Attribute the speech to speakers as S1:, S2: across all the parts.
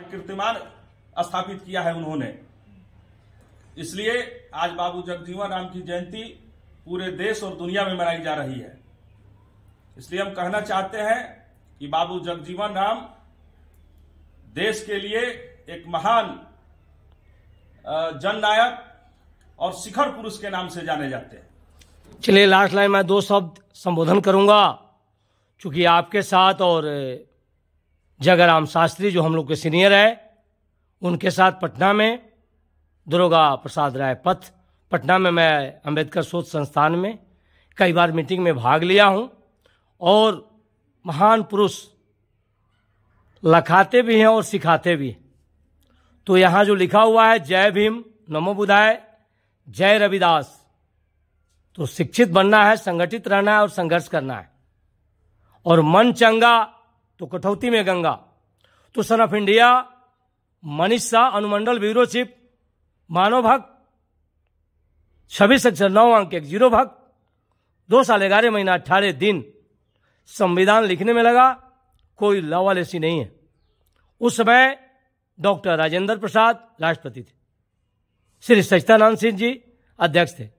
S1: एक कीर्तिमान स्थापित किया है उन्होंने। इसलिए आज बाबू जगजीवन राम की जयंती पूरे देश और दुनिया में मनाई जा रही है। इसलिए हम कहना चाहते हैं कि बाबू जगजीवन राम देश के लिए एक महान जननायक और शिखर पुरुष के नाम से जाने जाते हैं।
S2: चलिए लास्ट लाइन में 2 शब्द संबोधन करूंगा, चूंकि आपके साथ और जगाराम शास्त्री जो हम लोग के सीनियर है, उनके साथ पटना में दुर्गा प्रसाद राय पथ पटना में मैं अंबेडकर शोध संस्थान में कई बार मीटिंग में भाग लिया हूं और महान पुरुष लखाते भी हैं और सिखाते भी हैं। तो यहाँ जो लिखा हुआ है जय भीम, नमो बुद्धाय, जय रविदास, तो शिक्षित बनना है, संगठित रहना है और संघर्ष करना है। और मन चंगा तो कठौती में गंगा। तो son of India Manish Shah, अनुमंडल ब्यूरो चीफ, मानव हक 26 अक्षर 9 अंक 1 0 भक्त, 2 साल 11 महीना 18 दिन संविधान लिखने में लगा। कोई लवालेसी नहीं है। उस समय डॉक्टर राजेंद्र प्रसाद राष्ट्रपति थे, श्री सच्चिदानंद सिंह जी अध्यक्ष थे।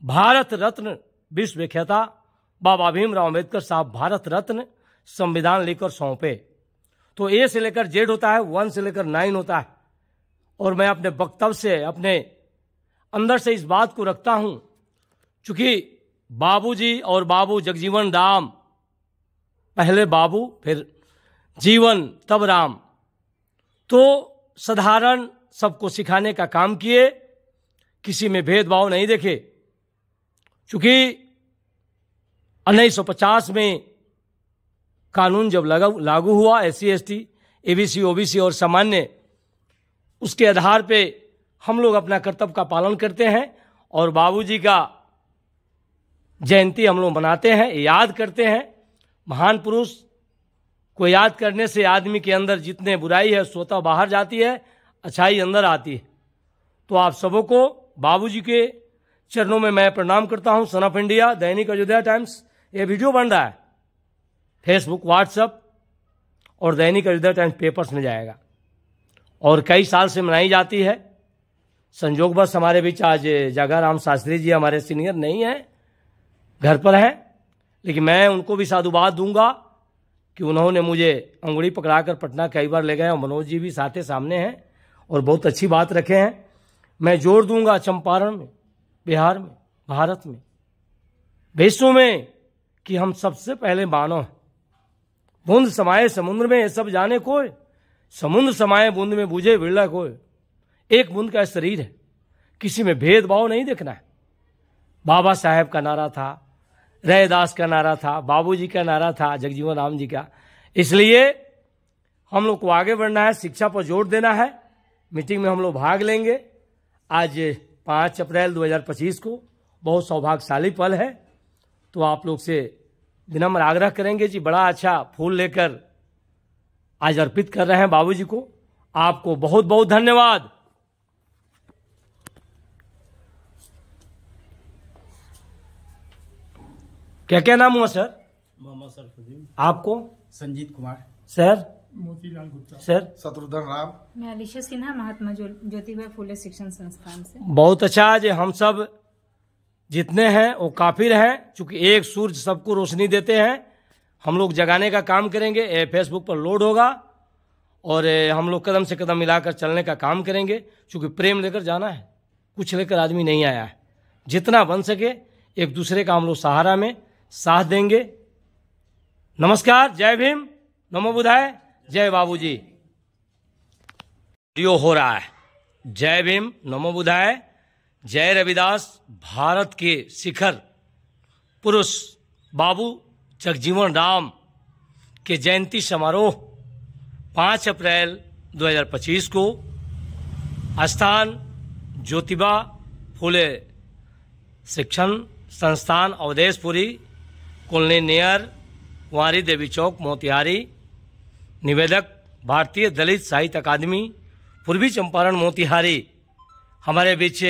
S2: भारत रत्न विश्व विख्याता बाबा भीमराव अम्बेडकर साहब भारत रत्न संविधान लिखकर सौंपे। तो ए से लेकर जेड होता है, 1 से लेकर 9 होता है। और मैं अपने वक्तव्य से अपने अंदर से इस बात को रखता हूं, चूंकि बाबूजी और बाबू जगजीवन राम, पहले बाबू फिर जीवन तब राम, तो साधारण सबको सिखाने का काम किए, किसी में भेदभाव नहीं देखे। चूंकि 1950 में कानून जब लागू हुआ, SC ST ABC OBC और सामान्य, उसके आधार पे हम लोग अपना कर्तव्य का पालन करते हैं और बाबूजी का जयंती हम लोग मनाते हैं, याद करते हैं। महान पुरुष को याद करने से आदमी के अंदर जितने बुराई है स्वतः बाहर जाती है, अच्छाई अंदर आती है। तो आप सबों को बाबूजी के चरणों में मैं प्रणाम करता हूं। Son of India, Dainik Ayodhya times, ये वीडियो बन रहा है, फेसबुक, व्हाट्सएप और दैनिक अयोध्या टाइम्स पेपर्स में जाएगा और कई साल से मनाई जाती है। संजोगवश हमारे बीच आज जगाराम शास्त्री जी हमारे सीनियर नहीं हैं, घर पर हैं, लेकिन मैं उनको भी साधुवाद दूंगा कि उन्होंने मुझे अंगुली पकड़ाकर पटना कई बार ले गए और मनोज जी भी साथे सामने हैं और बहुत अच्छी बात रखे हैं। मैं जोर दूंगा चंपारण में, बिहार में, भारत में, विश्व में, कि हम सबसे पहले मानव हैं। बूंद समाये समुद्र में, ये सब जाने कोई, समुद्र समाये बूंद में बूझे बिरला कोई। एक बूंद का शरीर है, किसी में भेदभाव नहीं देखना है। बाबा साहेब का नारा था, रैदास का नारा था, बाबूजी का नारा था, जगजीवन राम जी का। इसलिए हम लोग को आगे बढ़ना है, शिक्षा पर जोर देना है। मीटिंग में हम लोग भाग लेंगे। आज 5 अप्रैल 2025 को बहुत सौभाग्यशाली पल है। तो आप लोग से विनम्र आग्रह करेंगे जी, बड़ा अच्छा फूल लेकर आज अर्पित कर रहे हैं बाबूजी को। आपको बहुत बहुत धन्यवाद। क्या क्या नाम हुआ सर?
S3: मोहम्मद सरफुद्दीन।
S2: आपको?
S3: संजीत कुमार।
S2: सर?
S3: मोतीलाल गुप्ता।
S2: सर?
S4: शत्रुघ्न राम।
S5: मैं अलीशा सिन्हा, महात्मा ज्योतिबा फुले शिक्षण संस्थान से।
S2: बहुत अच्छा। आज हम सब जितने हैं वो काफी हैं, चूंकि एक सूरज सबको रोशनी देते हैं। हम लोग जगाने का काम करेंगे, फेसबुक पर लोड होगा और हम लोग कदम से कदम मिलाकर चलने का काम करेंगे, चूंकि प्रेम लेकर जाना है, कुछ लेकर आदमी नहीं आया है। जितना बन सके एक दूसरे का हम लोग सहारा में साथ देंगे। नमस्कार, जय भीम, नमो बुद्धाय, जय बाबूजी। वीडियो हो रहा है। जय भीम, नमो बुद्धाय, जय रविदास। भारत के शिखर पुरुष बाबू जगजीवन राम के जयंती समारोह 5 अप्रैल 2025 को स्थान ज्योतिबा फुले शिक्षण संस्थान, अवधेशपुरी कॉलोनी नियर कुंवारी देवी चौक, मोतिहारी। निवेदक भारतीय दलित साहित्य अकादमी, पूर्वी चंपारण, मोतिहारी। हमारे बीच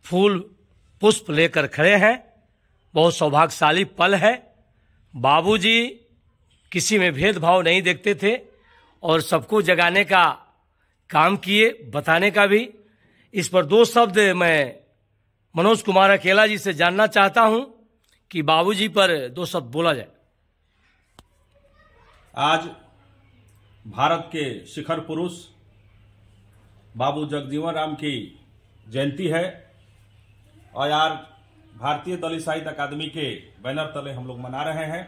S2: फूल पुष्प लेकर खड़े हैं। बहुत सौभाग्यशाली पल है। बाबूजी किसी में भेदभाव नहीं देखते थे और सबको जगाने का काम किए, बताने का भी। इस पर दो शब्द मैं मनोज कुमार अकेला जी से जानना चाहता हूं कि बाबूजी पर दो शब्द बोला जाए।
S1: आज भारत के शिखर पुरुष बाबू जगजीवन राम की जयंती है और आज भारतीय दलित साहित्य अकादमी के बैनर तले हम लोग मना रहे हैं।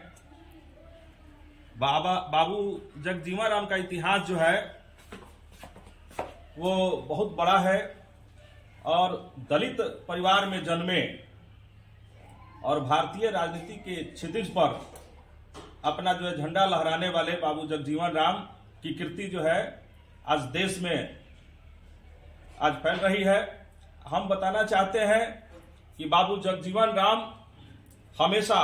S1: बाबू जगजीवन राम का इतिहास जो है वो बहुत बड़ा है और दलित परिवार में जन्मे और भारतीय राजनीति के क्षितिज पर अपना जो है झंडा लहराने वाले बाबू जगजीवन राम की कीर्ति जो है आज देश में आज फैल रही है। हम बताना चाहते हैं कि बाबू जगजीवन राम हमेशा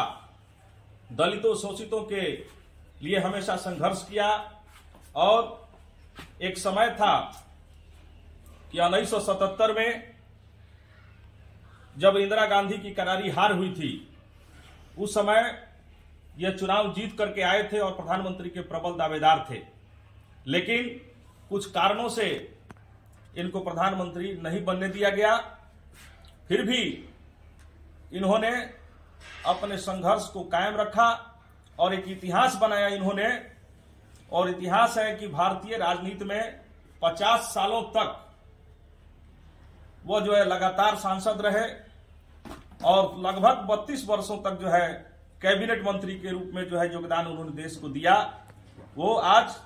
S1: दलितों शोषितों के लिए हमेशा संघर्ष किया और एक समय था कि 1977 में जब इंदिरा गांधी की करारी हार हुई थी, उस समय यह चुनाव जीत करके आए थे और प्रधानमंत्री के प्रबल दावेदार थे, लेकिन कुछ कारणों से इनको प्रधानमंत्री नहीं बनने दिया गया। फिर भी इन्होंने अपने संघर्ष को कायम रखा और एक इतिहास बनाया इन्होंने, और इतिहास है कि भारतीय राजनीति में 50 सालों तक वो जो है लगातार सांसद रहे और लगभग 32 वर्षों तक जो है कैबिनेट मंत्री के रूप में जो है योगदान उन्होंने देश को दिया। वो आज